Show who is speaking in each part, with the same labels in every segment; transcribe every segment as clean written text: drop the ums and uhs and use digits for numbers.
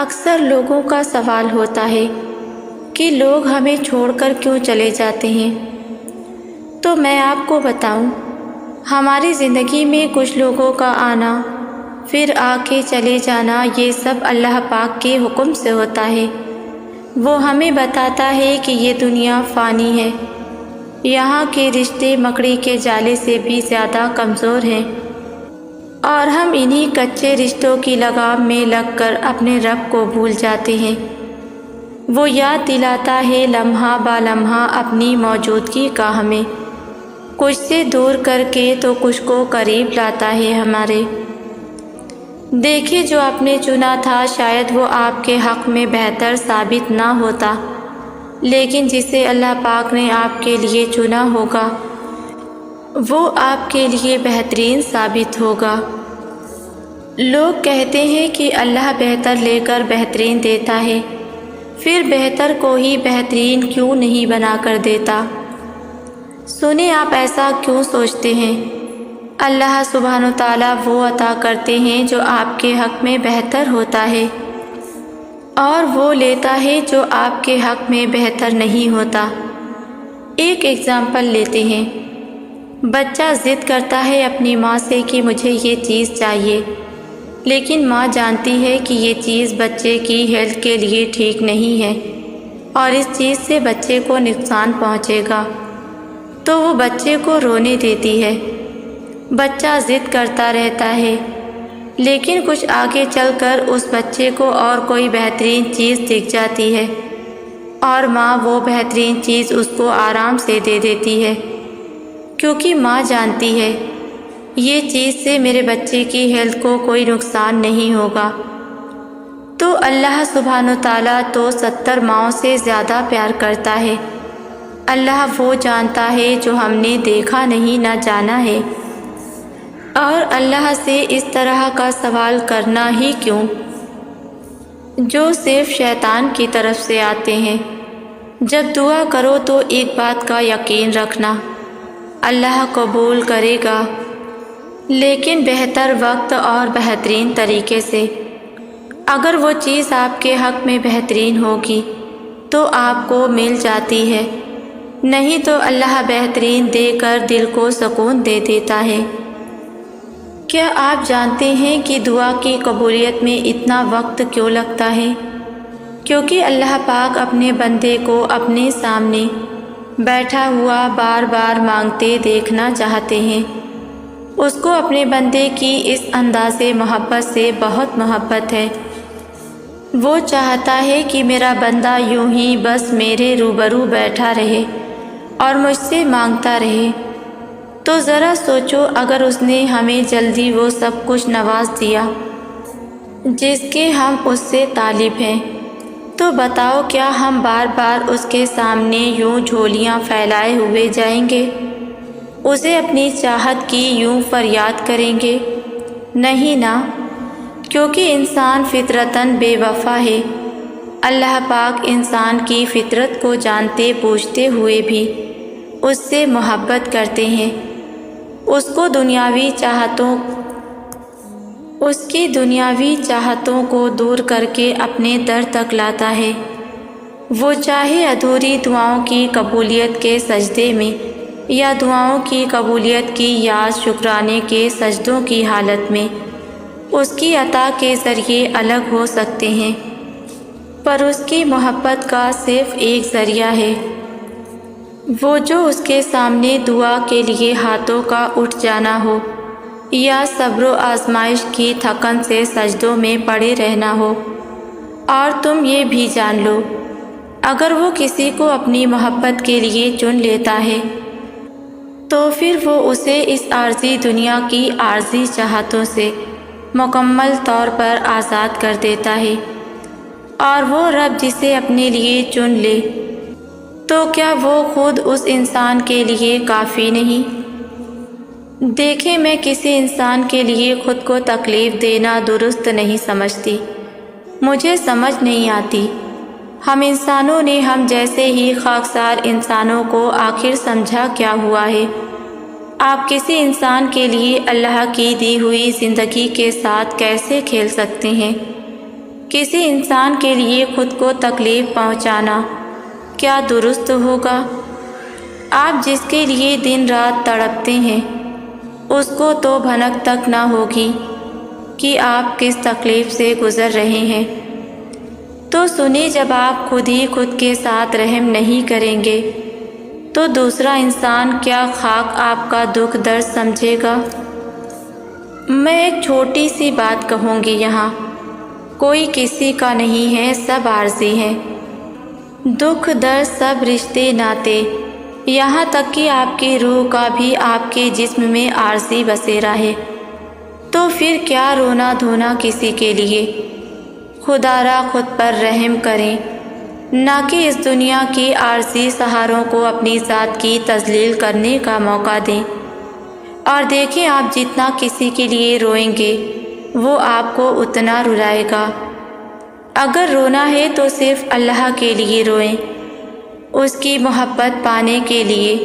Speaker 1: اکثر لوگوں کا سوال ہوتا ہے کہ لوگ ہمیں چھوڑ کر کیوں چلے جاتے ہیں۔ تو میں آپ کو بتاؤں، ہماری زندگی میں کچھ لوگوں کا آنا پھر آ کے چلے جانا، یہ سب اللہ پاک کے حکم سے ہوتا ہے۔ وہ ہمیں بتاتا ہے کہ یہ دنیا فانی ہے، یہاں کے رشتے مکڑی کے جالے سے بھی زیادہ کمزور ہیں، اور ہم انہی کچے رشتوں کی لگام میں لگ کر اپنے رب کو بھول جاتے ہیں۔ وہ یاد دلاتا ہے لمحہ با لمحہ اپنی موجودگی کا ہمیں، کچھ سے دور کر کے تو کچھ کو قریب لاتا ہے ہمارے۔ دیکھے جو آپ نے چنا تھا شاید وہ آپ کے حق میں بہتر ثابت نہ ہوتا، لیکن جسے اللہ پاک نے آپ کے لیے چنا ہوگا وہ آپ کے لیے بہترین ثابت ہوگا۔ لوگ کہتے ہیں کہ اللہ بہتر لے کر بہترین دیتا ہے، پھر بہتر کو ہی بہترین کیوں نہیں بنا کر دیتا؟ سنیں، آپ ایسا کیوں سوچتے ہیں؟ اللہ سبحانہ وتعالیٰ وہ عطا کرتے ہیں جو آپ کے حق میں بہتر ہوتا ہے، اور وہ لیتا ہے جو آپ کے حق میں بہتر نہیں ہوتا۔ ایک ایگزامپل لیتے ہیں۔ بچہ ضد کرتا ہے اپنی ماں سے کہ مجھے یہ چیز چاہیے، لیکن ماں جانتی ہے کہ یہ چیز بچے کی ہیلتھ کے لیے ٹھیک نہیں ہے اور اس چیز سے بچے کو نقصان پہنچے گا، تو وہ بچے کو رونے دیتی ہے۔ بچہ ضد کرتا رہتا ہے، لیکن کچھ آگے چل کر اس بچے کو اور کوئی بہترین چیز دکھ جاتی ہے، اور ماں وہ بہترین چیز اس کو آرام سے دے دیتی ہے، کیونکہ ماں جانتی ہے یہ چیز سے میرے بچے کی ہیلتھ کو کوئی نقصان نہیں ہوگا۔ تو اللہ سبحانہ وتعالیٰ تو 70 ماؤں سے زیادہ پیار کرتا ہے۔ اللہ وہ جانتا ہے جو ہم نے دیکھا نہیں نہ جانا ہے، اور اللہ سے اس طرح کا سوال کرنا ہی کیوں جو صرف شیطان کی طرف سے آتے ہیں۔ جب دعا کرو تو ایک بات کا یقین رکھنا، اللہ قبول کرے گا، لیکن بہتر وقت اور بہترین طریقے سے۔ اگر وہ چیز آپ کے حق میں بہترین ہوگی تو آپ کو مل جاتی ہے، نہیں تو اللہ بہترین دے کر دل کو سکون دے دیتا ہے۔ کیا آپ جانتے ہیں کہ دعا کی قبولیت میں اتنا وقت کیوں لگتا ہے؟ کیونکہ اللہ پاک اپنے بندے کو اپنے سامنے بیٹھا ہوا بار بار مانگتے دیکھنا چاہتے ہیں۔ اس کو اپنے بندے کی اس انداز محبت سے بہت محبت ہے۔ وہ چاہتا ہے کہ میرا بندہ یوں ہی بس میرے روبرو بیٹھا رہے اور مجھ سے مانگتا رہے۔ تو ذرا سوچو، اگر اس نے ہمیں جلدی وہ سب کچھ نواز دیا جس کے ہم اس سے طالب ہیں، تو بتاؤ کیا ہم بار بار اس کے سامنے یوں جھولیاں پھیلائے ہوئے جائیں گے؟ اسے اپنی چاہت کی یوں فریاد کریں گے؟ نہیں نا، کیونکہ انسان فطرتاً بے وفا ہے۔ اللہ پاک انسان کی فطرت کو جانتے بوجھتے ہوئے بھی اس سے محبت کرتے ہیں، اس کی دنیاوی چاہتوں کو دور کر کے اپنے در تک لاتا ہے۔ وہ چاہے ادھوری دعاؤں کی قبولیت کے سجدے میں یا دعاؤں کی قبولیت کی یاد شکرانے کے سجدوں کی حالت میں، اس کی عطا کے ذریعے الگ ہو سکتے ہیں، پر اس کی محبت کا صرف ایک ذریعہ ہے، وہ جو اس کے سامنے دعا کے لیے ہاتھوں کا اٹھ جانا ہو یا صبر و آزمائش کی تھکن سے سجدوں میں پڑے رہنا ہو۔ اور تم یہ بھی جان لو، اگر وہ کسی کو اپنی محبت کے لیے چن لیتا ہے تو پھر وہ اسے اس عارضی دنیا کی عارضی چاہتوں سے مکمل طور پر آزاد کر دیتا ہے، اور وہ رب جسے اپنے لیے چن لے تو کیا وہ خود اس انسان کے لیے کافی نہیں؟ دیکھیں، میں کسی انسان کے لیے خود کو تکلیف دینا درست نہیں سمجھتی، مجھے سمجھ نہیں آتی۔ ہم انسانوں نے ہم جیسے ہی خاکسار انسانوں کو آخر سمجھا کیا ہوا ہے؟ آپ کسی انسان کے لیے اللہ کی دی ہوئی زندگی کے ساتھ کیسے کھیل سکتے ہیں؟ کسی انسان کے لیے خود کو تکلیف پہنچانا کیا درست ہوگا؟ آپ جس کے لیے دن رات تڑپتے ہیں اس کو تو بھنک تک نہ ہوگی کہ آپ کس تکلیف سے گزر رہے ہیں۔ تو سنیں، جب آپ خود ہی خود کے ساتھ رحم نہیں کریں گے تو دوسرا انسان کیا خاک آپ کا دکھ درد سمجھے گا؟ میں ایک چھوٹی سی بات کہوں گی، یہاں کوئی کسی کا نہیں ہے، سب عارضی ہیں۔ دکھ درد سب رشتے ناتے، یہاں تک کہ آپ کی روح کا بھی آپ کے جسم میں عارضی بسیرا ہے۔ تو پھر کیا رونا دھونا کسی کے لیے؟ خدا را خود پر رحم کریں، نہ کہ اس دنیا کی عارضی سہاروں کو اپنی ذات کی تذلیل کرنے کا موقع دیں۔ اور دیکھیں، آپ جتنا کسی کے لیے روئیں گے وہ آپ کو اتنا رلائے گا۔ اگر رونا ہے تو صرف اللہ کے لیے روئیں، اس کی محبت پانے کے لیے،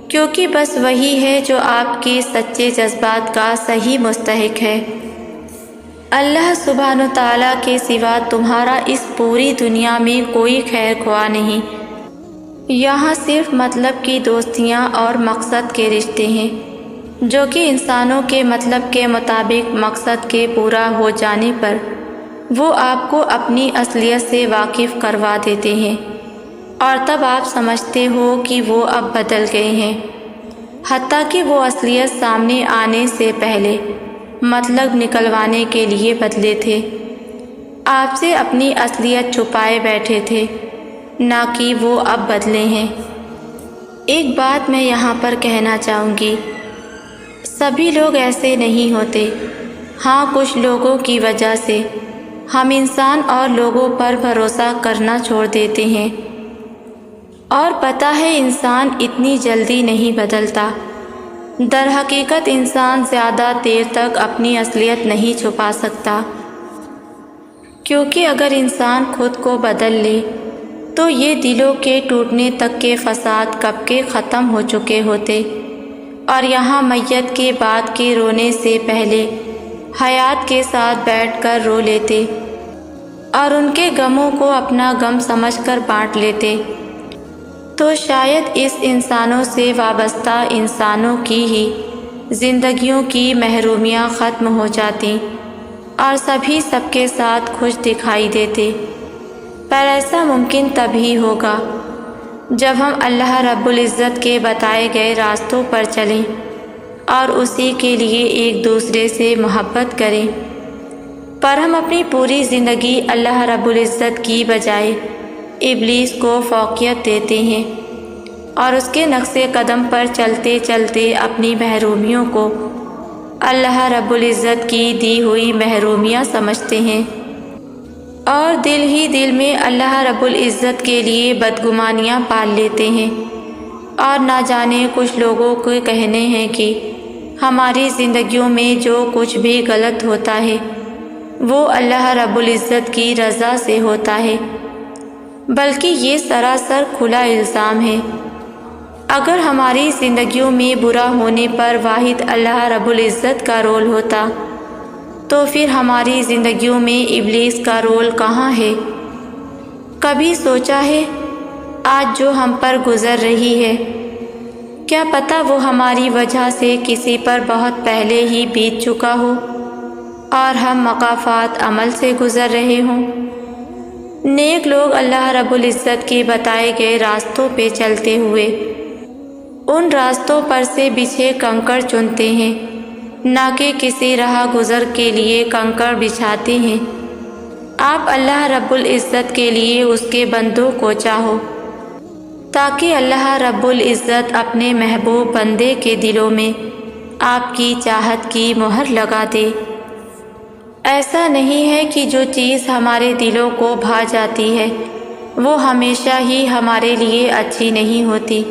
Speaker 1: کیونکہ بس وہی ہے جو آپ کے سچے جذبات کا صحیح مستحق ہے۔ اللہ سبحانہ و تعالیٰ کے سوا تمہارا اس پوری دنیا میں کوئی خیر خواہ نہیں۔ یہاں صرف مطلب کی دوستیاں اور مقصد کے رشتے ہیں، جو کہ انسانوں کے مطلب کے مطابق مقصد کے پورا ہو جانے پر وہ آپ کو اپنی اصلیت سے واقف کروا دیتے ہیں، اور تب آپ سمجھتے ہو کہ وہ اب بدل گئے ہیں، حتیٰ کہ وہ اصلیت سامنے آنے سے پہلے مطلب نکلوانے کے لیے بدلے تھے۔ آپ سے اپنی اصلیت چھپائے بیٹھے تھے، نہ کہ وہ اب بدلے ہیں۔ ایک بات میں یہاں پر کہنا چاہوں گی، سبھی لوگ ایسے نہیں ہوتے۔ ہاں، کچھ لوگوں کی وجہ سے ہم انسان اور لوگوں پر بھروسہ کرنا چھوڑ دیتے ہیں، اور پتہ ہے انسان اتنی جلدی نہیں بدلتا۔ در حقیقت انسان زیادہ دیر تک اپنی اصلیت نہیں چھپا سکتا، کیونکہ اگر انسان خود کو بدل لے تو یہ دلوں کے ٹوٹنے تک کے فساد کب کے ختم ہو چکے ہوتے، اور یہاں میت کے بعد کے رونے سے پہلے حیات کے ساتھ بیٹھ کر رو لیتے اور ان کے غموں کو اپنا غم سمجھ کر بانٹ لیتے، تو شاید اس انسانوں سے وابستہ انسانوں کی ہی زندگیوں کی محرومیاں ختم ہو جاتی اور سبھی سب کے ساتھ خوش دکھائی دیتے۔ پر ایسا ممکن تبھی ہوگا جب ہم اللہ رب العزت کے بتائے گئے راستوں پر چلیں اور اسی کے لیے ایک دوسرے سے محبت کریں۔ پر ہم اپنی پوری زندگی اللہ رب العزت کی بجائے ابلیس کو فوقیت دیتے ہیں، اور اس کے نقش قدم پر چلتے چلتے اپنی محرومیوں کو اللہ رب العزت کی دی ہوئی محرومیاں سمجھتے ہیں، اور دل ہی دل میں اللہ رب العزت کے لیے بدگمانیاں پال لیتے ہیں۔ اور نہ جانے کچھ لوگوں کے کہنے ہیں کہ ہماری زندگیوں میں جو کچھ بھی غلط ہوتا ہے وہ اللہ رب العزت کی رضا سے ہوتا ہے، بلکہ یہ سراسر کھلا الزام ہے۔ اگر ہماری زندگیوں میں برا ہونے پر واحد اللہ رب العزت کا رول ہوتا تو پھر ہماری زندگیوں میں ابلیس کا رول کہاں ہے؟ کبھی سوچا ہے آج جو ہم پر گزر رہی ہے، کیا پتہ وہ ہماری وجہ سے کسی پر بہت پہلے ہی بیت چکا ہو اور ہم مقافات عمل سے گزر رہے ہوں؟ نیک لوگ اللہ رب العزت کے بتائے گئے راستوں پہ چلتے ہوئے ان راستوں پر سے بچھے کنکر چنتے ہیں، نہ کہ کسی راہ گزر کے لیے کنکر بچھاتے ہیں۔ آپ اللہ رب العزت کے لیے اس کے بندوں کو چاہو، تاکہ اللہ رب العزت اپنے محبوب بندے کے دلوں میں آپ کی چاہت کی مہر لگا دے۔ ایسا نہیں ہے کہ جو چیز ہمارے دلوں کو بھا جاتی ہے وہ ہمیشہ ہی ہمارے لیے اچھی نہیں ہوتی۔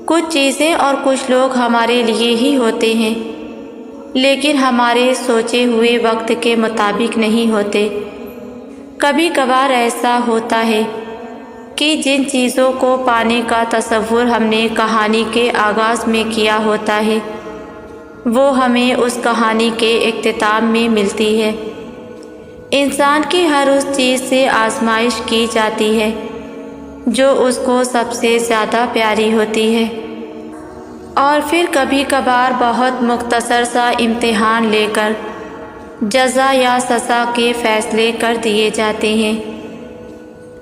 Speaker 1: کچھ چیزیں اور کچھ لوگ ہمارے لیے ہی ہوتے ہیں، لیکن ہمارے سوچے ہوئے وقت کے مطابق نہیں ہوتے۔ کبھی کبھار ایسا ہوتا ہے کہ جن چیزوں کو پانے کا تصور ہم نے کہانی کے آغاز میں کیا ہوتا ہے وہ ہمیں اس کہانی کے اختتام میں ملتی ہے۔ انسان کی ہر اس چیز سے آزمائش کی جاتی ہے جو اس کو سب سے زیادہ پیاری ہوتی ہے، اور پھر کبھی کبھار بہت مختصر سا امتحان لے کر جزا یا سزا کے فیصلے کر دیے جاتے ہیں۔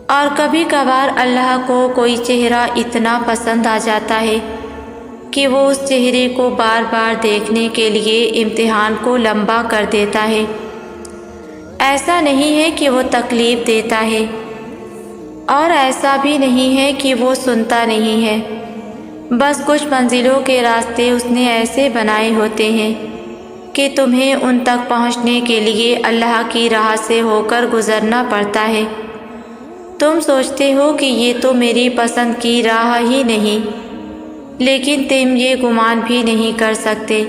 Speaker 1: اور کبھی کبھار اللہ کو کوئی چہرہ اتنا پسند آ جاتا ہے کہ وہ اس چہرے کو بار بار دیکھنے کے لیے امتحان کو لمبا کر دیتا ہے۔ ایسا نہیں ہے کہ وہ تکلیف دیتا ہے، اور ایسا بھی نہیں ہے کہ وہ سنتا نہیں ہے، بس کچھ منزلوں کے راستے اس نے ایسے بنائے ہوتے ہیں کہ تمہیں ان تک پہنچنے کے لیے اللہ کی راہ سے ہو کر گزرنا پڑتا ہے۔ تم سوچتے ہو کہ یہ تو میری پسند کی راہ ہی نہیں، لیکن تم یہ گمان بھی نہیں کر سکتے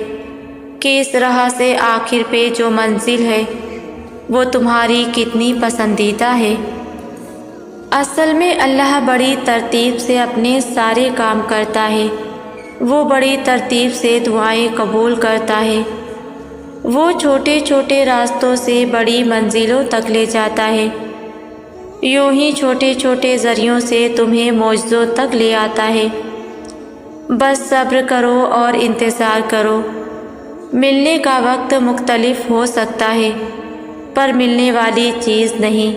Speaker 1: کہ اس راہ سے آخر پہ جو منزل ہے وہ تمہاری کتنی پسندیدہ ہے۔ اصل میں اللہ بڑی ترتیب سے اپنے سارے کام کرتا ہے، وہ بڑی ترتیب سے دعائیں قبول کرتا ہے، وہ چھوٹے چھوٹے راستوں سے بڑی منزلوں تک لے جاتا ہے، یوں ہی چھوٹے چھوٹے ذریعوں سے تمہیں معجزوں تک لے آتا ہے۔ بس صبر کرو اور انتظار کرو۔ ملنے کا وقت مختلف ہو سکتا ہے، پر ملنے والی چیز نہیں۔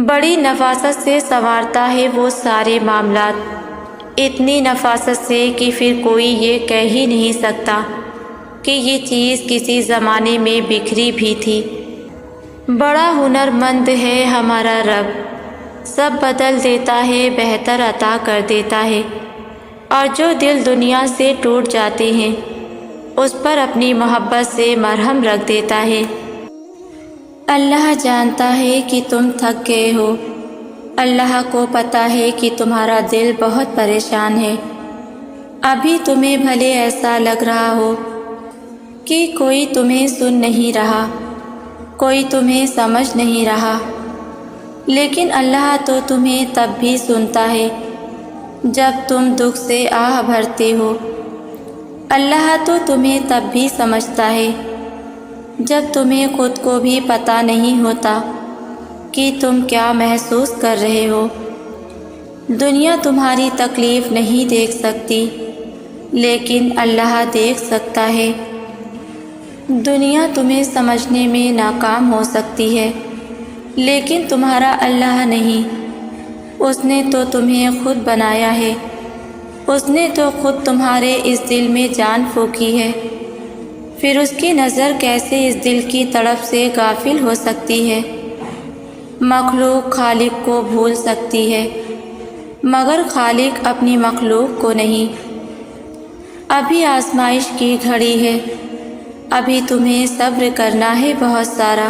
Speaker 1: بڑی نفاست سے سنوارتا ہے وہ سارے معاملات، اتنی نفاست سے کہ پھر کوئی یہ کہہ ہی نہیں سکتا کہ یہ چیز کسی زمانے میں بکھری بھی تھی۔ بڑا ہنرمند ہے ہمارا رب، سب بدل دیتا ہے، بہتر عطا کر دیتا ہے، اور جو دل دنیا سے ٹوٹ جاتے ہیں اس پر اپنی محبت سے مرہم رکھ دیتا ہے۔ اللہ جانتا ہے کہ تم تھک گئے ہو، اللہ کو پتہ ہے کہ تمہارا دل بہت پریشان ہے۔ ابھی تمہیں بھلے ایسا لگ رہا ہو کہ کوئی تمہیں سن نہیں رہا، کوئی تمہیں سمجھ نہیں رہا، لیکن اللہ تو تمہیں تب بھی سنتا ہے جب تم دکھ سے آہ بھرتے ہو۔ اللہ تو تمہیں تب بھی سمجھتا ہے جب تمہیں خود کو بھی پتہ نہیں ہوتا کہ تم کیا محسوس کر رہے ہو۔ دنیا تمہاری تکلیف نہیں دیکھ سکتی، لیکن اللہ دیکھ سکتا ہے۔ دنیا تمہیں سمجھنے میں ناکام ہو سکتی ہے، لیکن تمہارا اللہ نہیں۔ اس نے تو تمہیں خود بنایا ہے، اس نے تو خود تمہارے اس دل میں جان پھونکی ہے، پھر اس کی نظر کیسے اس دل کی تڑپ سے غافل ہو سکتی ہے؟ مخلوق خالق کو بھول سکتی ہے، مگر خالق اپنی مخلوق کو نہیں۔ ابھی آزمائش کی گھڑی ہے، ابھی تمہیں صبر کرنا ہے بہت سارا،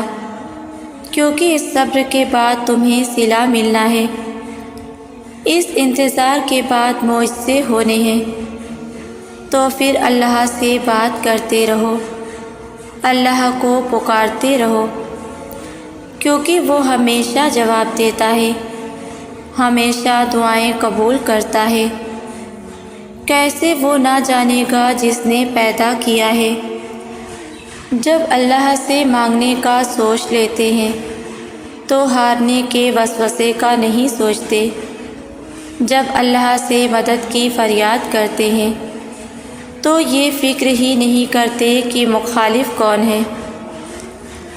Speaker 1: کیونکہ اس صبر کے بعد تمہیں صلہ ملنا ہے، اس انتظار کے بعد معجزے ہونے ہیں۔ تو پھر اللہ سے بات کرتے رہو، اللہ کو پکارتے رہو، کیونکہ وہ ہمیشہ جواب دیتا ہے، ہمیشہ دعائیں قبول کرتا ہے۔ کیسے وہ نہ جانے گا جس نے پیدا کیا ہے؟ جب اللہ سے مانگنے کا سوچ لیتے ہیں تو ہارنے کے وسوسے کا نہیں سوچتے، جب اللہ سے مدد کی فریاد کرتے ہیں تو یہ فکر ہی نہیں کرتے کہ مخالف کون ہے۔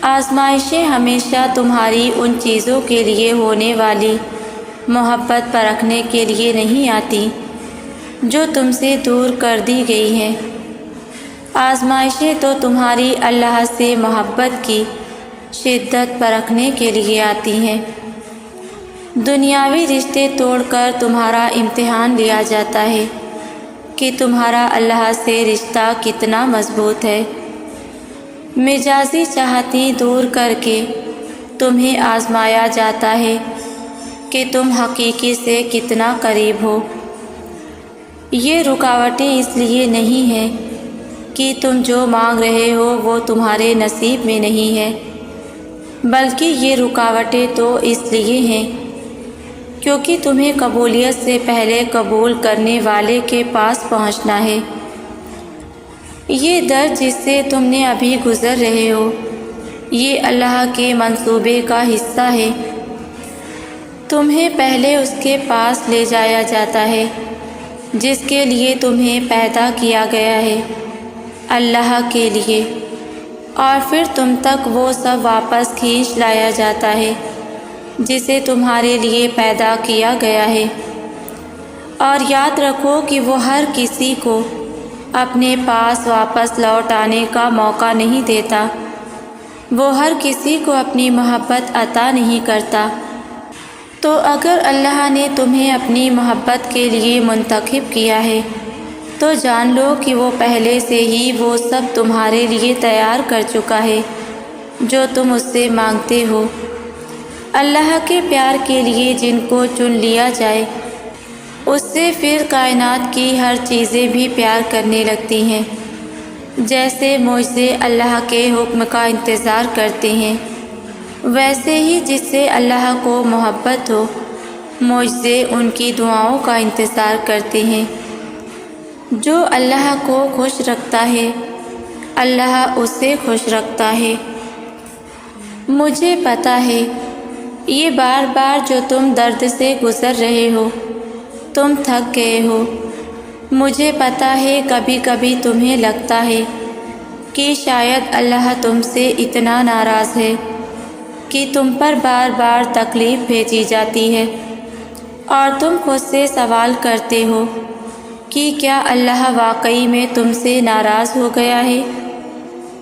Speaker 1: آزمائشیں ہمیشہ تمہاری ان چیزوں کے لیے ہونے والی محبت پرکھنے کے لیے نہیں آتی جو تم سے دور کر دی گئی ہیں، آزمائشیں تو تمہاری اللہ سے محبت کی شدت پرکھنے کے لیے آتی ہیں۔ دنیاوی رشتے توڑ کر تمہارا امتحان لیا جاتا ہے کہ تمہارا اللہ سے رشتہ کتنا مضبوط ہے۔ مجازی چاہتی دور کر کے تمہیں آزمایا جاتا ہے کہ تم حقیقی سے کتنا قریب ہو۔ یہ رکاوٹیں اس لیے نہیں ہیں کہ تم جو مانگ رہے ہو وہ تمہارے نصیب میں نہیں ہے، بلکہ یہ رکاوٹیں تو اس لیے ہیں کیونکہ تمہیں قبولیت سے پہلے قبول کرنے والے کے پاس پہنچنا ہے۔ یہ درد جس سے تم نے ابھی گزر رہے ہو یہ اللہ کے منصوبے کا حصہ ہے۔ تمہیں پہلے اس کے پاس لے جایا جاتا ہے جس کے لیے تمہیں پیدا کیا گیا ہے، اللہ کے لیے، اور پھر تم تک وہ سب واپس کھینچ لایا جاتا ہے جسے تمہارے لیے پیدا کیا گیا ہے۔ اور یاد رکھو کہ وہ ہر کسی کو اپنے پاس واپس لوٹ آنے کا موقع نہیں دیتا، وہ ہر کسی کو اپنی محبت عطا نہیں کرتا۔ تو اگر اللہ نے تمہیں اپنی محبت کے لیے منتخب کیا ہے تو جان لو کہ وہ پہلے سے ہی وہ سب تمہارے لیے تیار کر چکا ہے جو تم اس سے مانگتے ہو۔ اللہ کے پیار کے لیے جن کو چن لیا جائے اس سے پھر کائنات کی ہر چیزیں بھی پیار کرنے لگتی ہیں، جیسے معجزے اللہ کے حکم کا انتظار کرتے ہیں، ویسے ہی جس سے اللہ کو محبت ہو معجزے ان کی دعاؤں کا انتظار کرتے ہیں۔ جو اللہ کو خوش رکھتا ہے اللہ اسے خوش رکھتا ہے۔ مجھے پتہ ہے یہ بار بار جو تم درد سے گزر رہے ہو، تم تھک گئے ہو۔ مجھے پتہ ہے کبھی کبھی تمہیں لگتا ہے کہ شاید اللہ تم سے اتنا ناراض ہے کہ تم پر بار بار تکلیف بھیجی جاتی ہے، اور تم خود سے سوال کرتے ہو کہ کیا اللہ واقعی میں تم سے ناراض ہو گیا ہے؟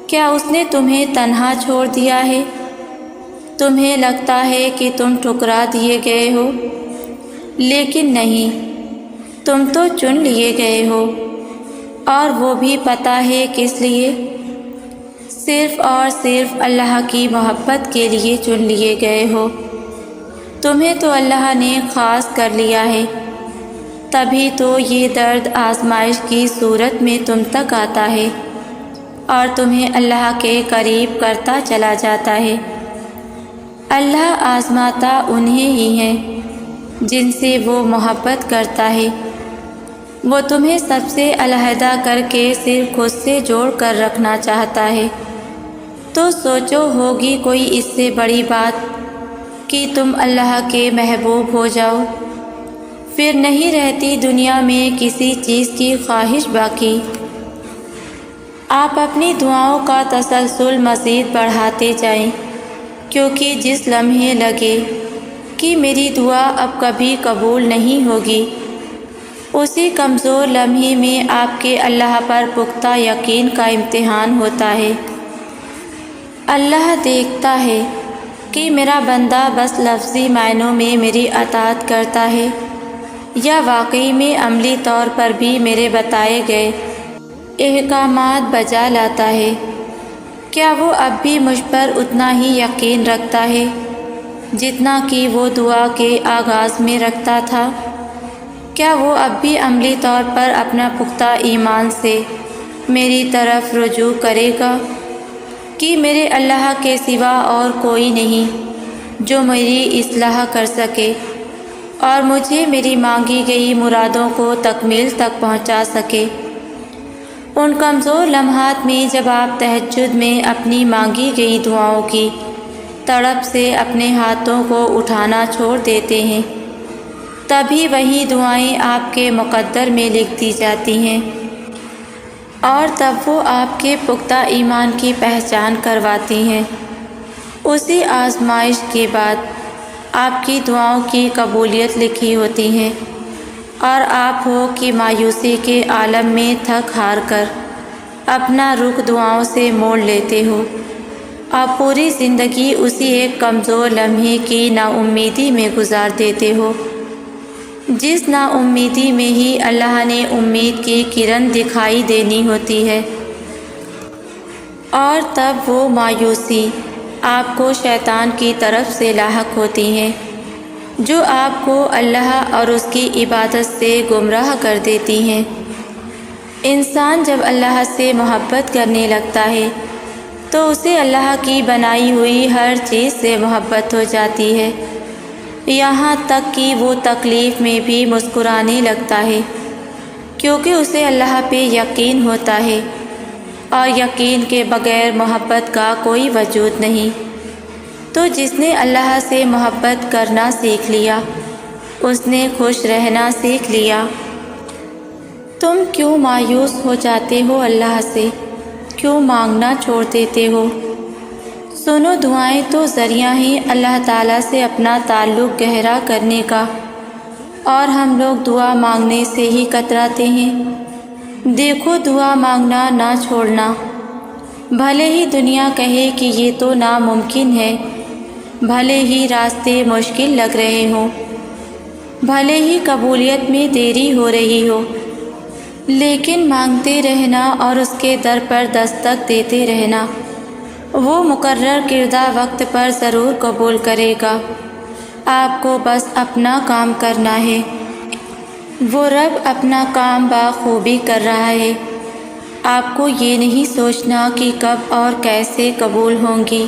Speaker 1: کیا اس نے تمہیں تنہا چھوڑ دیا ہے؟ تمہیں لگتا ہے کہ تم ٹھکرا دیے گئے ہو، لیکن نہیں، تم تو چن لیے گئے ہو، اور وہ بھی پتہ ہے کس لیے؟ صرف اور صرف اللہ کی محبت کے لیے چن لیے گئے ہو۔ تمہیں تو اللہ نے خاص کر لیا ہے، تبھی تو یہ درد آزمائش کی صورت میں تم تک آتا ہے اور تمہیں اللہ کے قریب کرتا چلا جاتا ہے۔ اللہ آزماتا انہیں ہی ہے جن سے وہ محبت کرتا ہے۔ وہ تمہیں سب سے علیحدہ کر کے صرف خود سے جوڑ کر رکھنا چاہتا ہے، تو سوچو ہوگی کوئی اس سے بڑی بات کہ تم اللہ کے محبوب ہو جاؤ؟ پھر نہیں رہتی دنیا میں کسی چیز کی خواہش باقی۔ آپ اپنی دعاؤں کا تسلسل مزید بڑھاتے جائیں، کیونکہ جس لمحے لگے کہ میری دعا اب کبھی قبول نہیں ہوگی، اسی کمزور لمحے میں آپ کے اللہ پر پختہ یقین کا امتحان ہوتا ہے۔ اللہ دیکھتا ہے کہ میرا بندہ بس لفظی معنوں میں میری اطاعت کرتا ہے یا واقعی میں عملی طور پر بھی میرے بتائے گئے احکامات بجا لاتا ہے۔ کیا وہ اب بھی مجھ پر اتنا ہی یقین رکھتا ہے جتنا کہ وہ دعا کے آغاز میں رکھتا تھا؟ کیا وہ اب بھی عملی طور پر اپنا پختہ ایمان سے میری طرف رجوع کرے گا کہ میرے اللہ کے سوا اور کوئی نہیں جو میری اصلاح کر سکے اور مجھے میری مانگی گئی مرادوں کو تکمیل تک پہنچا سکے؟ ان کمزور لمحات میں جب آپ تہجد میں اپنی مانگی گئی دعاؤں کی تڑپ سے اپنے ہاتھوں کو اٹھانا چھوڑ دیتے ہیں، تبھی وہی دعائیں آپ کے مقدر میں لکھ دی جاتی ہیں، اور تب وہ آپ کے پختہ ایمان کی پہچان کرواتی ہیں۔ اسی آزمائش کے بعد آپ کی دعاؤں کی قبولیت لکھی ہوتی ہیں، اور آپ ہو کہ مایوسی کے عالم میں تھک ہار کر اپنا رخ دعاؤں سے موڑ لیتے ہو۔ آپ پوری زندگی اسی ایک کمزور لمحے کی نا امیدی میں گزار دیتے ہو، جس نا امیدی میں ہی اللہ نے امید کی کرن دکھائی دینی ہوتی ہے، اور تب وہ مایوسی آپ کو شیطان کی طرف سے لاحق ہوتی ہیں جو آپ کو اللہ اور اس کی عبادت سے گمراہ کر دیتی ہیں۔ انسان جب اللہ سے محبت کرنے لگتا ہے تو اسے اللہ کی بنائی ہوئی ہر چیز سے محبت ہو جاتی ہے، یہاں تک کہ وہ تکلیف میں بھی مسکرانے لگتا ہے، کیونکہ اسے اللہ پہ یقین ہوتا ہے اور یقین کے بغیر محبت کا کوئی وجود نہیں۔ تو جس نے اللہ سے محبت کرنا سیکھ لیا اس نے خوش رہنا سیکھ لیا۔ تم کیوں مایوس ہو جاتے ہو اللہ سے؟ کیوں مانگنا چھوڑ دیتے ہو؟ سنو، دعائیں تو ذریعہ ہیں اللہ تعالیٰ سے اپنا تعلق گہرا کرنے کا، اور ہم لوگ دعا مانگنے سے ہی کتراتے ہیں۔ دیکھو، دعا مانگنا نہ چھوڑنا، بھلے ہی دنیا کہے کہ یہ تو ناممکن ہے، بھلے ہی راستے مشکل لگ رہے ہوں، بھلے ہی قبولیت میں دیری ہو رہی ہو، لیکن مانگتے رہنا اور اس کے در پر دستک دیتے رہنا، وہ مقرر کردہ وقت پر ضرور قبول کرے گا۔ آپ کو بس اپنا کام کرنا ہے، وہ رب اپنا کام بخوبی کر رہا ہے۔ آپ کو یہ نہیں سوچنا کہ کب اور کیسے قبول ہوں گی،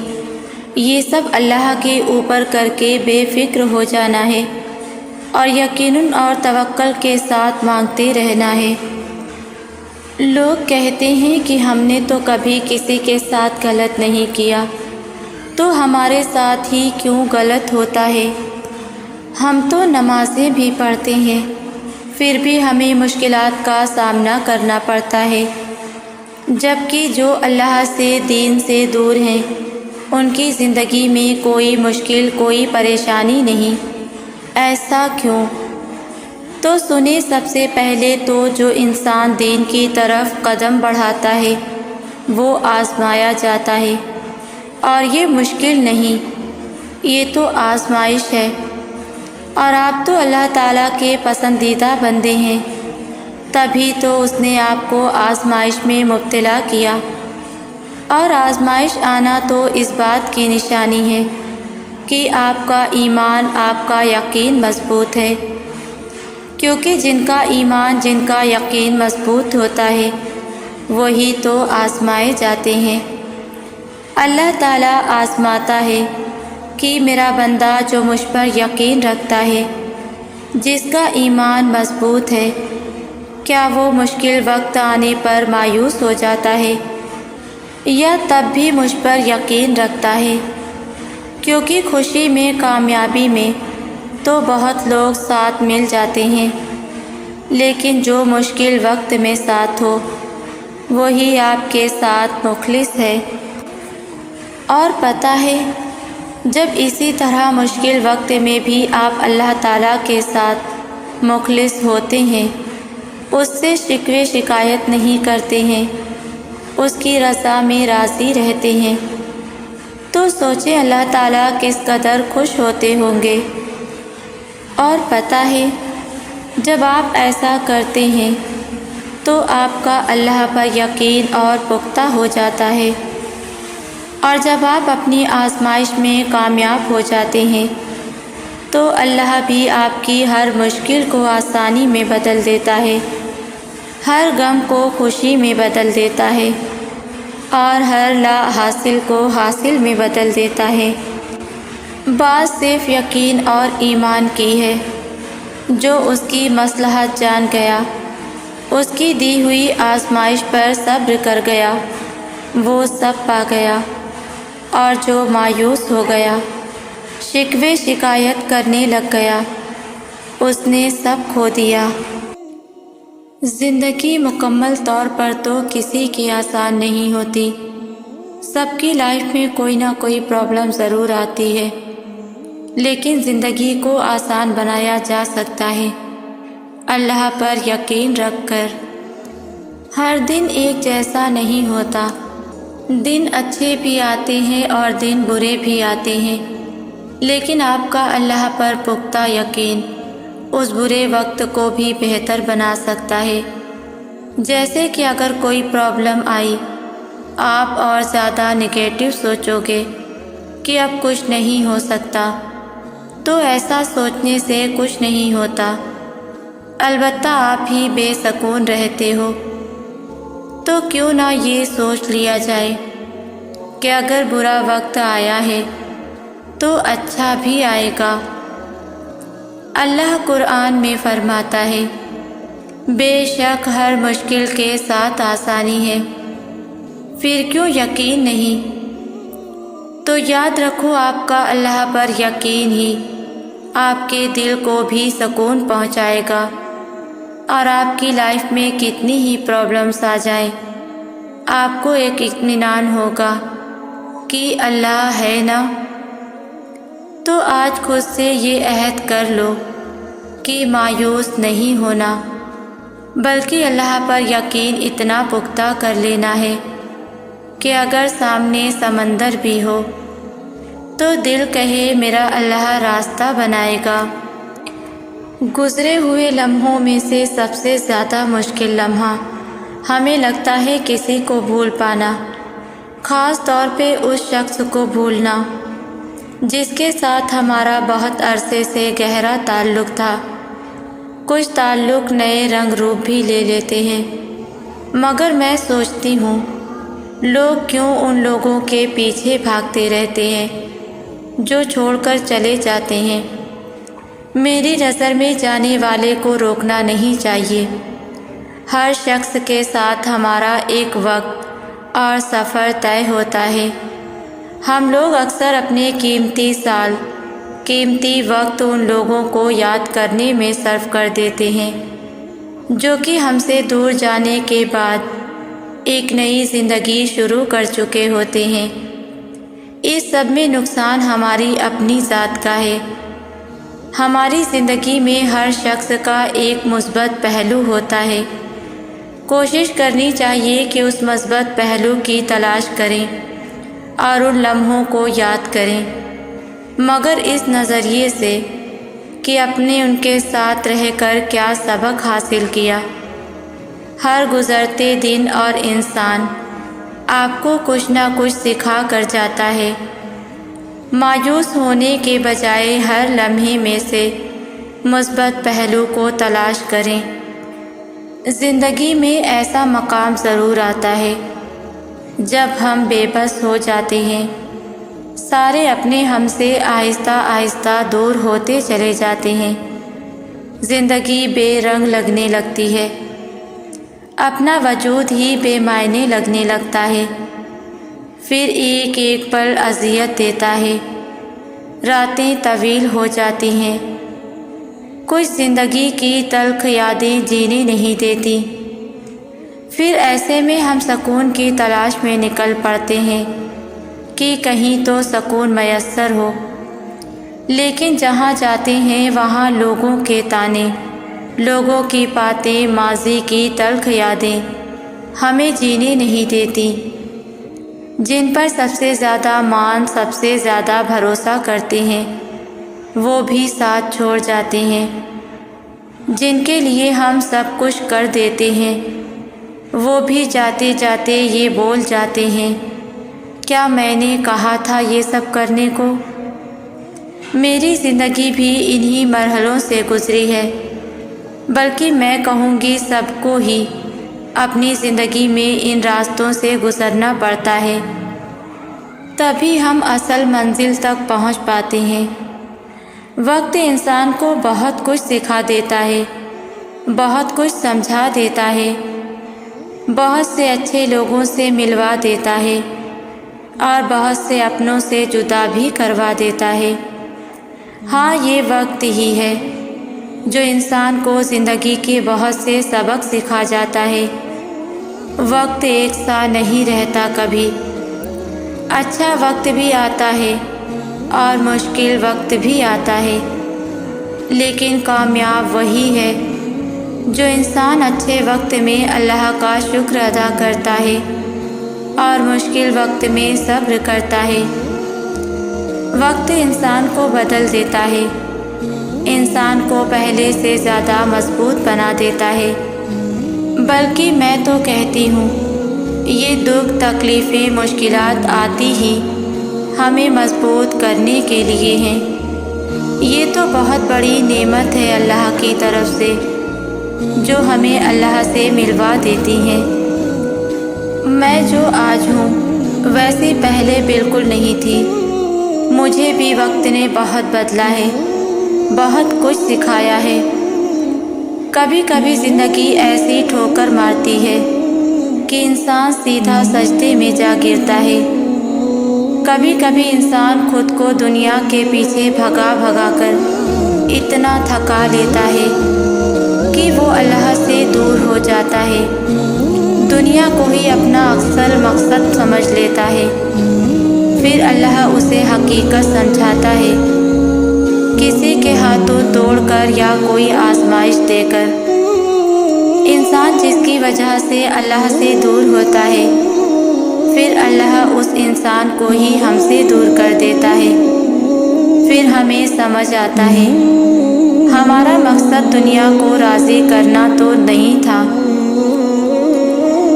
Speaker 1: یہ سب اللہ کے اوپر کر کے بے فکر ہو جانا ہے، اور یقیناً اور توکل کے ساتھ مانگتے رہنا ہے۔ لوگ کہتے ہیں کہ ہم نے تو کبھی کسی کے ساتھ غلط نہیں کیا، تو ہمارے ساتھ ہی کیوں غلط ہوتا ہے؟ ہم تو نمازیں بھی پڑھتے ہیں، پھر بھی ہمیں مشکلات کا سامنا کرنا پڑتا ہے، جبکہ جو اللہ سے دین سے دور ہیں ان کی زندگی میں کوئی مشکل، کوئی پریشانی نہیں۔ ایسا کیوں؟ تو سنیں، سب سے پہلے تو جو انسان دین کی طرف قدم بڑھاتا ہے وہ آزمایا جاتا ہے، اور یہ مشکل نہیں، یہ تو آزمائش ہے۔ اور آپ تو اللہ تعالیٰ کے پسندیدہ بندے ہیں، تبھی تو اس نے آپ کو آزمائش میں مبتلا کیا، اور آزمائش آنا تو اس بات کی نشانی ہے کہ آپ کا ایمان، آپ کا یقین مضبوط ہے، کیونکہ جن کا ایمان، جن کا یقین مضبوط ہوتا ہے وہی تو آزمائے جاتے ہیں۔ اللہ تعالیٰ آزماتا ہے کہ میرا بندہ جو مجھ پر یقین رکھتا ہے، جس کا ایمان مضبوط ہے، کیا وہ مشکل وقت آنے پر مایوس ہو جاتا ہے یا تب بھی مجھ پر یقین رکھتا ہے؟ کیونکہ خوشی میں، کامیابی میں تو بہت لوگ ساتھ مل جاتے ہیں، لیکن جو مشکل وقت میں ساتھ ہو وہی آپ کے ساتھ مخلص ہے۔ اور پتہ ہے، جب اسی طرح مشکل وقت میں بھی آپ اللہ تعالیٰ کے ساتھ مخلص ہوتے ہیں، اس سے شکوے شکایت نہیں کرتے ہیں، اس کی رضا میں راضی رہتے ہیں، تو سوچیں اللہ تعالیٰ کس قدر خوش ہوتے ہوں گے۔ اور پتہ ہے، جب آپ ایسا کرتے ہیں تو آپ کا اللہ پر یقین اور پختہ ہو جاتا ہے، اور جب آپ اپنی آزمائش میں کامیاب ہو جاتے ہیں تو اللہ بھی آپ کی ہر مشکل کو آسانی میں بدل دیتا ہے، ہر غم کو خوشی میں بدل دیتا ہے، اور ہر لا حاصل کو حاصل میں بدل دیتا ہے۔ بات صرف یقین اور ایمان کی ہے۔ جو اس کی مصلحت جان گیا، اس کی دی ہوئی آزمائش پر صبر کر گیا، وہ سب پا گیا، اور جو مایوس ہو گیا، شکوے شکایت کرنے لگ گیا، اس نے سب کھو دیا۔ زندگی مکمل طور پر تو کسی کی آسان نہیں ہوتی، سب کی لائف میں کوئی نہ کوئی پرابلم ضرور آتی ہے، لیکن زندگی کو آسان بنایا جا سکتا ہے اللہ پر یقین رکھ کر۔ ہر دن ایک جیسا نہیں ہوتا، دن اچھے بھی آتے ہیں اور دن برے بھی آتے ہیں، لیکن آپ کا اللہ پر پختہ یقین اس برے وقت کو بھی بہتر بنا سکتا ہے۔ جیسے کہ اگر کوئی پرابلم آئی، آپ اور زیادہ نگیٹو سوچو گے کہ اب کچھ نہیں ہو سکتا، تو ایسا سوچنے سے کچھ نہیں ہوتا، البتہ آپ ہی بے سکون رہتے ہو۔ تو کیوں نہ یہ سوچ لیا جائے کہ اگر برا وقت آیا ہے تو اچھا بھی آئے گا۔ اللہ قرآن میں فرماتا ہے، بے شک ہر مشکل کے ساتھ آسانی ہے، پھر کیوں یقین نہیں؟ تو یاد رکھو آپ کا اللہ پر یقین ہی آپ کے دل کو بھی سکون پہنچائے گا، اور آپ کی لائف میں کتنی ہی پرابلمس آ جائیں، آپ کو ایک اطمینان ہوگا کہ اللہ ہے نا۔ تو آج خود سے یہ عہد کر لو کہ مایوس نہیں ہونا، بلکہ اللہ پر یقین اتنا پختہ کر لینا ہے کہ اگر سامنے سمندر بھی ہو تو دل کہے میرا اللہ راستہ بنائے گا۔ گزرے ہوئے لمحوں میں سے سب سے زیادہ مشکل لمحہ ہمیں لگتا ہے کسی کو بھول پانا، خاص طور پہ اس شخص کو بھولنا جس کے ساتھ ہمارا بہت عرصے سے گہرا تعلق تھا۔ کچھ تعلق نئے رنگ روپ بھی لے لیتے ہیں، مگر میں سوچتی ہوں لوگ کیوں ان لوگوں کے پیچھے بھاگتے رہتے ہیں جو چھوڑ کر چلے جاتے ہیں۔ میری نظر میں جانے والے کو روکنا نہیں چاہیے۔ ہر شخص کے ساتھ ہمارا ایک وقت اور سفر طے ہوتا ہے۔ ہم لوگ اکثر اپنے قیمتی سال، قیمتی وقت ان لوگوں کو یاد کرنے میں صرف کر دیتے ہیں جو کہ ہم سے دور جانے کے بعد ایک نئی زندگی شروع کر چکے ہوتے ہیں۔ اس سب میں نقصان ہماری اپنی ذات کا ہے۔ ہماری زندگی میں ہر شخص کا ایک مثبت پہلو ہوتا ہے۔ کوشش کرنی چاہیے کہ اس مثبت پہلو کی تلاش کریں اور ان لمحوں کو یاد کریں، مگر اس نظریے سے کہ اپنے ان کے ساتھ رہ کر کیا سبق حاصل کیا۔ ہر گزرتے دن اور انسان آپ کو کچھ نہ کچھ سکھا کر جاتا ہے۔ مایوس ہونے کے بجائے ہر لمحے میں سے مثبت پہلو کو تلاش کریں۔ زندگی میں ایسا مقام ضرور آتا ہے جب ہم بے بس ہو جاتے ہیں، سارے اپنے ہم سے آہستہ آہستہ دور ہوتے چلے جاتے ہیں، زندگی بے رنگ لگنے لگتی ہے، اپنا وجود ہی بے معنی لگنے لگتا ہے، پھر ایک ایک پل اذیت دیتا ہے، راتیں طویل ہو جاتی ہیں، کچھ زندگی کی تلخ یادیں جینے نہیں دیتی۔ پھر ایسے میں ہم سکون کی تلاش میں نکل پڑتے ہیں کہ کہیں تو سکون میسر ہو، لیکن جہاں جاتے ہیں وہاں لوگوں کے تانے، لوگوں کی باتیں، ماضی کی تلخ یادیں ہمیں جینے نہیں دیتی۔ جن پر سب سے زیادہ مان، سب سے زیادہ بھروسہ کرتے ہیں وہ بھی ساتھ چھوڑ جاتے ہیں۔ جن کے لیے ہم سب کچھ کر دیتے ہیں وہ بھی جاتے جاتے یہ بول جاتے ہیں، کیا میں نے کہا تھا یہ سب کرنے کو؟ میری زندگی بھی انہی مرحلوں سے گزری ہے، بلکہ میں کہوں گی سب کو ہی اپنی زندگی میں ان راستوں سے گزرنا پڑتا ہے، تبھی ہم اصل منزل تک پہنچ پاتے ہیں۔ وقت انسان کو بہت کچھ سکھا دیتا ہے، بہت کچھ سمجھا دیتا ہے، بہت سے اچھے لوگوں سے ملوا دیتا ہے اور بہت سے اپنوں سے جدا بھی کروا دیتا ہے۔ ہاں، یہ وقت ہی ہے جو انسان کو زندگی کے بہت سے سبق سکھا جاتا ہے۔ وقت ایک سا نہیں رہتا کبھی، اچھا وقت بھی آتا ہے اور مشکل وقت بھی آتا ہے، لیکن کامیاب وہی ہے جو انسان اچھے وقت میں اللہ کا شکر ادا کرتا ہے اور مشکل وقت میں صبر کرتا ہے۔ وقت انسان کو بدل دیتا ہے، انسان کو پہلے سے زیادہ مضبوط بنا دیتا ہے، بلکہ میں تو کہتی ہوں یہ دکھ، تکلیفیں، مشکلات آتی ہی ہمیں مضبوط کرنے کے لیے ہیں۔ یہ تو بہت بڑی نعمت ہے اللہ کی طرف سے جو ہمیں اللہ سے ملوا دیتی ہیں۔ میں جو آج ہوں ویسے پہلے بالکل نہیں تھی، مجھے بھی وقت نے بہت بدلا ہے، بہت کچھ سکھایا ہے۔ کبھی کبھی زندگی ایسی ٹھوکر مارتی ہے کہ انسان سیدھا سجدے میں جا گرتا ہے۔ کبھی کبھی انسان خود کو دنیا کے پیچھے بھگا بھگا کر اتنا تھکا لیتا ہے کہ وہ اللہ سے دور ہو جاتا ہے، دنیا کو ہی اپنا اصل مقصد سمجھ لیتا ہے۔ پھر اللہ اسے حقیقت سمجھاتا ہے، کسی کے ہاتھوں توڑ کر یا کوئی آزمائش دے کر۔ انسان جس کی وجہ سے اللہ سے دور ہوتا ہے، پھر اللہ اس انسان کو ہی ہم سے دور کر دیتا ہے۔ پھر ہمیں سمجھ آتا ہے ہمارا مقصد دنیا کو راضی کرنا تو نہیں تھا،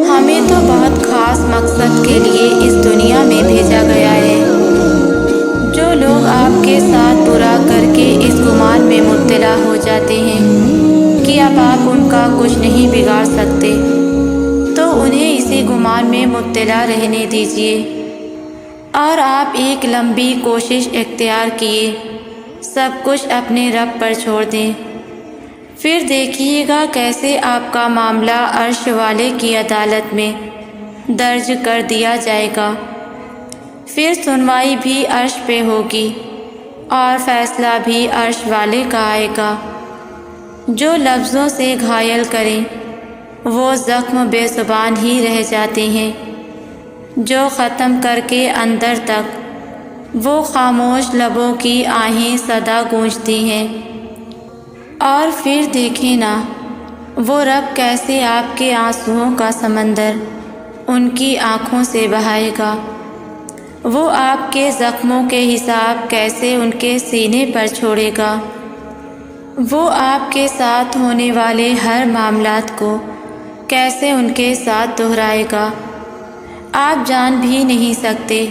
Speaker 1: ہمیں تو بہت خاص مقصد کے لیے اس دنیا میں بھیجا گیا ہے۔ جو لوگ آپ کے ساتھ برا کر کے اس گمان میں مبتلا ہو جاتے ہیں کہ اب آپ ان کا کچھ نہیں بگاڑ سکتے، تو انہیں اسی گمان میں مبتلا رہنے دیجیے اور آپ ایک لمبی کوشش اختیار کیے سب کچھ اپنے رب پر چھوڑ دیں۔ پھر دیکھیے گا کیسے آپ کا معاملہ عرش والے کی عدالت میں درج کر دیا جائے گا۔ پھر سنوائی بھی عرش پہ ہوگی اور فیصلہ بھی عرش والے کا آئے گا۔ جو لفظوں سے گھائل کریں وہ زخم بے زبان ہی رہ جاتے ہیں، جو ختم کر کے اندر تک وہ خاموش لبوں کی آہیں صدا گونجتی ہیں۔ اور پھر دیکھیں نا وہ رب کیسے آپ کے آنسوؤں کا سمندر ان کی آنکھوں سے بہائے گا، وہ آپ کے زخموں کے حساب کیسے ان کے سینے پر چھوڑے گا، وہ آپ کے ساتھ ہونے والے ہر معاملات کو کیسے ان کے ساتھ دہرائے گا، آپ جان بھی نہیں سکتے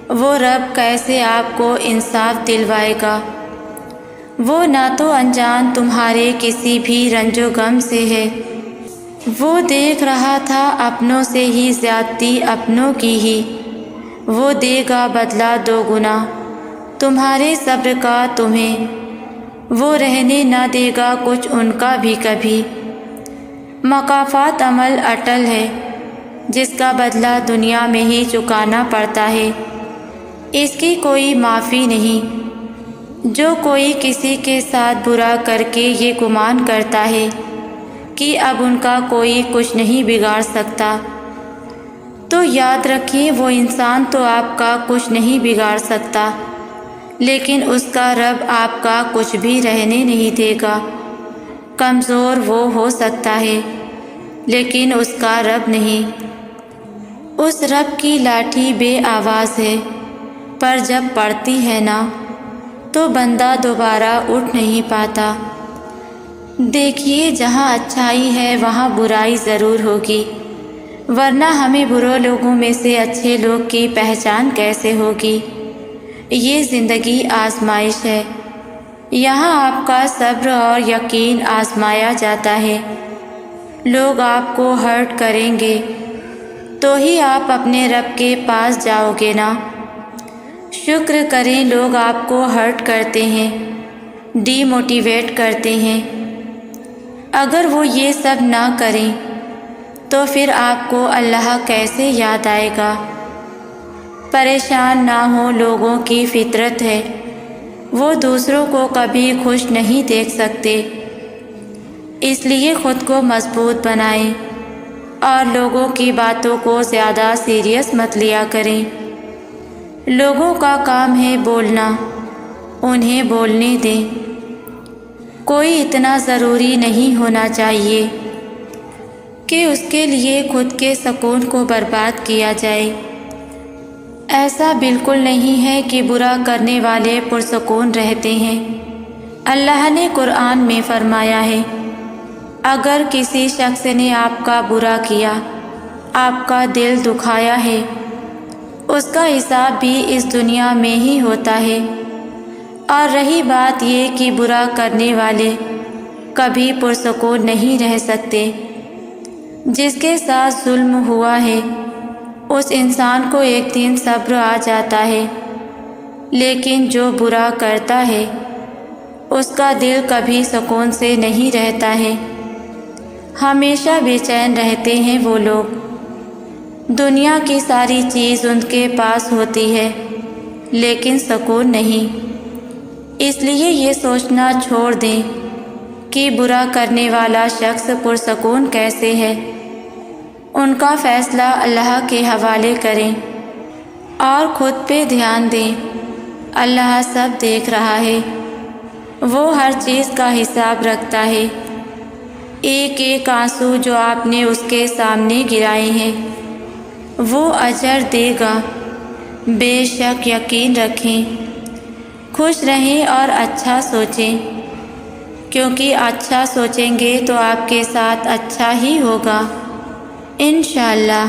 Speaker 1: وہ رب کیسے آپ کو انصاف دلوائے گا۔ وہ نہ تو انجان تمہارے کسی بھی رنج و غم سے ہے، وہ دیکھ رہا تھا اپنوں سے ہی زیادتی اپنوں کی ہی، وہ دے گا بدلہ دوگنا تمہارے صبر کا تمہیں، وہ رہنے نہ دے گا کچھ ان کا بھی کبھی۔ مکافات عمل اٹل ہے، جس کا بدلہ دنیا میں ہی چکانا پڑتا ہے، اس کی کوئی معافی نہیں۔ جو کوئی کسی کے ساتھ برا کر کے یہ گمان کرتا ہے کہ اب ان کا کوئی کچھ نہیں بگاڑ سکتا، تو یاد رکھیں وہ انسان تو آپ کا کچھ نہیں بگاڑ سکتا، لیکن اس کا رب آپ کا کچھ بھی رہنے نہیں دے گا۔ کمزور وہ ہو سکتا ہے لیکن اس کا رب نہیں۔ اس رب کی لاٹھی بے آواز ہے، پر جب پڑتی ہے نا تو بندہ دوبارہ اٹھ نہیں پاتا۔ دیکھیے جہاں اچھائی ہے وہاں برائی ضرور ہوگی، ورنہ ہمیں برے لوگوں میں سے اچھے لوگ کی پہچان کیسے ہوگی؟ یہ زندگی آزمائش ہے، یہاں آپ کا صبر اور یقین آزمایا جاتا ہے۔ لوگ آپ کو ہرٹ کریں گے تو ہی آپ اپنے رب کے پاس جاؤ گے نا۔ شکر کریں لوگ آپ کو ہرٹ کرتے ہیں، ڈی موٹیویٹ کرتے ہیں۔ اگر وہ یہ سب نہ کریں تو پھر آپ کو اللہ کیسے یاد آئے گا؟ پریشان نہ ہو، لوگوں کی فطرت ہے، وہ دوسروں کو کبھی خوش نہیں دیکھ سکتے، اس لیے خود کو مضبوط بنائیں اور لوگوں کی باتوں کو زیادہ سیریس مت لیا کریں۔ لوگوں کا کام ہے بولنا، انہیں بولنے دیں، کوئی اتنا ضروری نہیں ہونا چاہیے کہ اس کے لیے خود کے سکون کو برباد کیا جائے۔ ایسا بالکل نہیں ہے کہ برا کرنے والے پرسکون رہتے ہیں۔ اللہ نے قرآن میں فرمایا ہے، اگر کسی شخص نے آپ کا برا کیا، آپ کا دل دکھایا ہے، اس کا حساب بھی اس دنیا میں ہی ہوتا ہے۔ اور رہی بات یہ کہ برا کرنے والے کبھی پرسکون نہیں رہ سکتے، جس کے ساتھ ظلم ہوا ہے اس انسان کو ایک دن صبر آ جاتا ہے، لیکن جو برا کرتا ہے اس کا دل کبھی سکون سے نہیں رہتا ہے، ہمیشہ بے چین رہتے ہیں وہ لوگ۔ دنیا کی ساری چیز ان کے پاس ہوتی ہے لیکن سکون نہیں۔ اس لیے یہ سوچنا چھوڑ دیں کہ برا کرنے والا شخص پرسکون کیسے ہے۔ ان کا فیصلہ اللہ کے حوالے کریں اور خود پہ دھیان دیں۔ اللہ سب دیکھ رہا ہے، وہ ہر چیز کا حساب رکھتا ہے۔ ایک ایک آنسو جو آپ نے اس کے سامنے گرائے ہیں وہ اجر دے گا، بے شک یقین رکھیں۔ خوش رہیں اور اچھا سوچیں، کیونکہ اچھا سوچیں گے تو آپ کے ساتھ اچھا ہی ہوگا انشاءاللہ۔